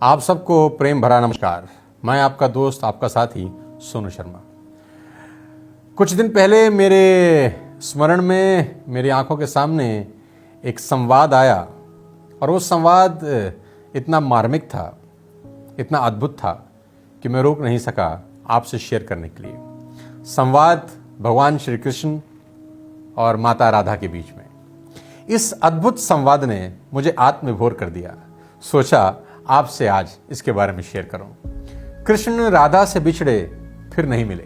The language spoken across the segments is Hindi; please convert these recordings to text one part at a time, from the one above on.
आप सबको प्रेम भरा नमस्कार। मैं आपका दोस्त, आपका साथी सोनू शर्मा। कुछ दिन पहले मेरे स्मरण में, मेरी आंखों के सामने एक संवाद आया और वो संवाद इतना मार्मिक था, इतना अद्भुत था कि मैं रोक नहीं सका आपसे शेयर करने के लिए। संवाद भगवान श्री कृष्ण और माता राधा के बीच में। इस अद्भुत संवाद ने मुझे आत्मविभोर कर दिया। सोचा आपसे आज इसके बारे में शेयर करूं। कृष्ण राधा से बिछड़े फिर नहीं मिले।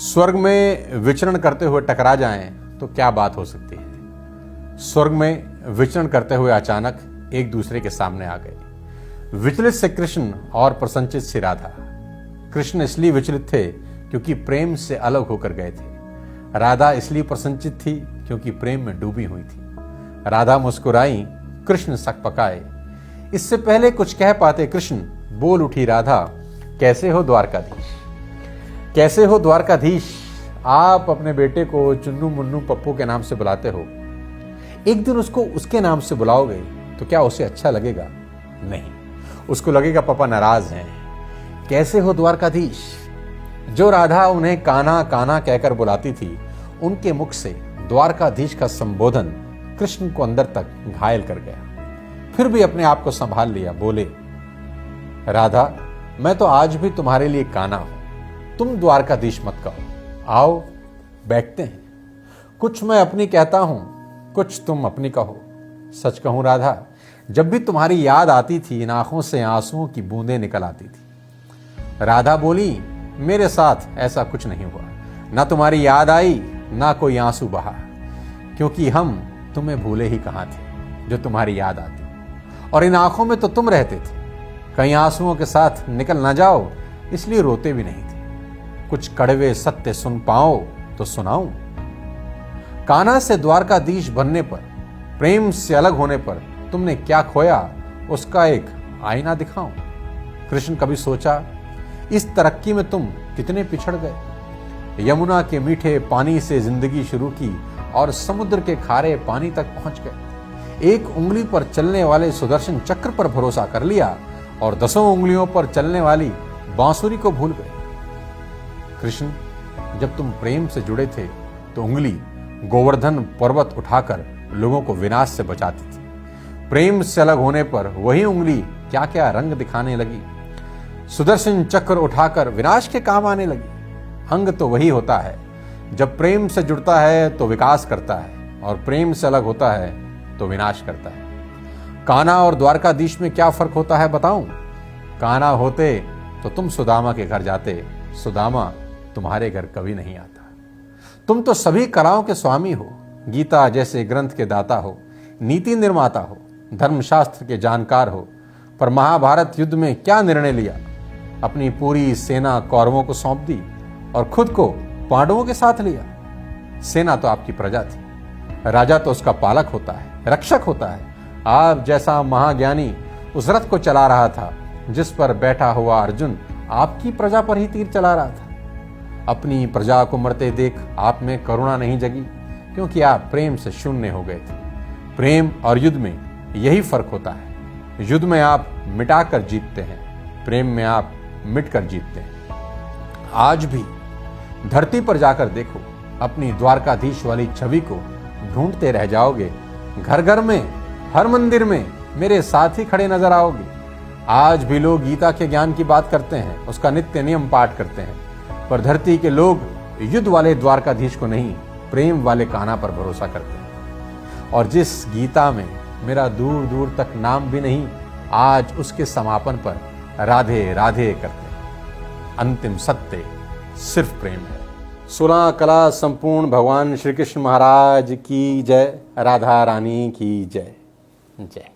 स्वर्ग में विचरण करते हुए टकरा जाएं तो क्या बात हो सकती है। स्वर्ग में विचरण करते हुए अचानक एक दूसरे के सामने आ गए। विचलित से कृष्ण और प्रसन्नचित से राधा। कृष्ण इसलिए विचलित थे क्योंकि प्रेम से अलग होकर गए थे। राधा इसलिए प्रसन्नचित थी क्योंकि प्रेम में डूबी हुई थी। राधा मुस्कुराई, कृष्ण सकपकाए। इससे पहले कुछ कह पाते कृष्ण, बोल उठी राधा, कैसे हो द्वारकाधीश, कैसे हो द्वारकाधीश। आप अपने बेटे को चुन्नू मुन्नू पप्पू के नाम से बुलाते हो। एक दिन उसको उसके नाम से बुलाओगे तो क्या उसे अच्छा लगेगा? नहीं, उसको लगेगा पापा नाराज हैं। कैसे हो द्वारकाधीश। जो राधा उन्हें कान्हा कान्हा कहकर बुलाती थी, उनके मुख से द्वारकाधीश का संबोधन कृष्ण को अंदर तक घायल कर गया। फिर भी अपने आप को संभाल लिया, बोले, राधा, मैं तो आज भी तुम्हारे लिए कान्हा हूं, तुम द्वारकाधीश मत कहो। आओ बैठते हैं। कुछ मैं अपनी कहता हूं, कुछ तुम अपनी कहो। सच कहूं राधा, जब भी तुम्हारी याद आती थी, इन आंखों से आंसुओं की बूंदें निकल आती थी। राधा बोली, मेरे साथ ऐसा कुछ नहीं हुआ। ना तुम्हारी याद आई, ना कोई आंसू बहा, क्योंकि हम तुम्हें भूले ही कहां थे जो तुम्हारी याद आती। और इन आंखों में तो तुम रहते थे। कहीं आंसुओं के साथ निकल ना जाओ, इसलिए रोते भी नहीं थे। कुछ कड़वे सत्य सुन पाओ तो सुनाऊं। कान्हा से द्वारकाधीश बनने पर, प्रेम से अलग होने पर तुमने क्या खोया, उसका एक आईना दिखाऊं। कृष्ण, कभी सोचा इस तरक्की में तुम कितने पिछड़ गए। यमुना के मीठे पानी से जिंदगी शुरू की और समुद्र के खारे पानी तक पहुंच गए। एक उंगली पर चलने वाले सुदर्शन चक्र पर भरोसा कर लिया और 10 उंगलियों पर चलने वाली बांसुरी को भूल गए। कृष्ण, जब तुम प्रेम से जुड़े थे तो उंगली गोवर्धन पर्वत उठाकर लोगों को विनाश से बचाती थी। प्रेम से अलग होने पर वही उंगली क्या क्या रंग दिखाने लगी। सुदर्शन चक्र उठाकर विनाश के काम आने लगी। अंग तो वही होता है, जब प्रेम से जुड़ता है तो विकास करता है और प्रेम से अलग होता है तो विनाश करता है। कान्हा और द्वारकाधीश में क्या फर्क होता है बताऊं? कान्हा होते तो तुम सुदामा के घर जाते, सुदामा तुम्हारे घर कभी नहीं आता। तुम तो सभी कलाओं के स्वामी हो, गीता जैसे ग्रंथ के दाता हो, नीति निर्माता हो, धर्मशास्त्र के जानकार हो। पर महाभारत युद्ध में क्या निर्णय लिया? अपनी पूरी सेना कौरवों को सौंप दी और खुद को पांडवों के साथ लिया। सेना तो आपकी प्रजा थी, राजा तो उसका पालक होता है, रक्षक होता है। आप जैसा महाज्ञानी उस रथ को चला रहा था जिस पर बैठा हुआ अर्जुन आपकी प्रजा पर ही तीर चला रहा था। अपनी प्रजा को मरते देख आप में करुणा नहीं जगी, क्योंकि आप प्रेम से शून्य हो गए थे। प्रेम और युद्ध में यही फर्क होता है। युद्ध में आप मिटाकर जीतते हैं, प्रेम में आप मिटकर जीतते हैं। आज भी धरती पर जाकर देखो, अपनी द्वारकाधीश वाली छवि को ढूंढते रह जाओगे। घर घर में, हर मंदिर में मेरे साथ ही खड़े नजर आओगे। आज भी लोग गीता के ज्ञान की बात करते हैं, उसका नित्य नियम पाठ करते हैं, पर धरती के लोग युद्ध वाले द्वारकाधीश को नहीं, प्रेम वाले कान्हा पर भरोसा करते हैं। और जिस गीता में मेरा दूर दूर तक नाम भी नहीं, आज उसके समापन पर राधे राधे करते हैं। अंतिम सत्य सिर्फ प्रेम है। 16 कला संपूर्ण भगवान श्री कृष्ण महाराज की जय। राधा रानी की जय। जय।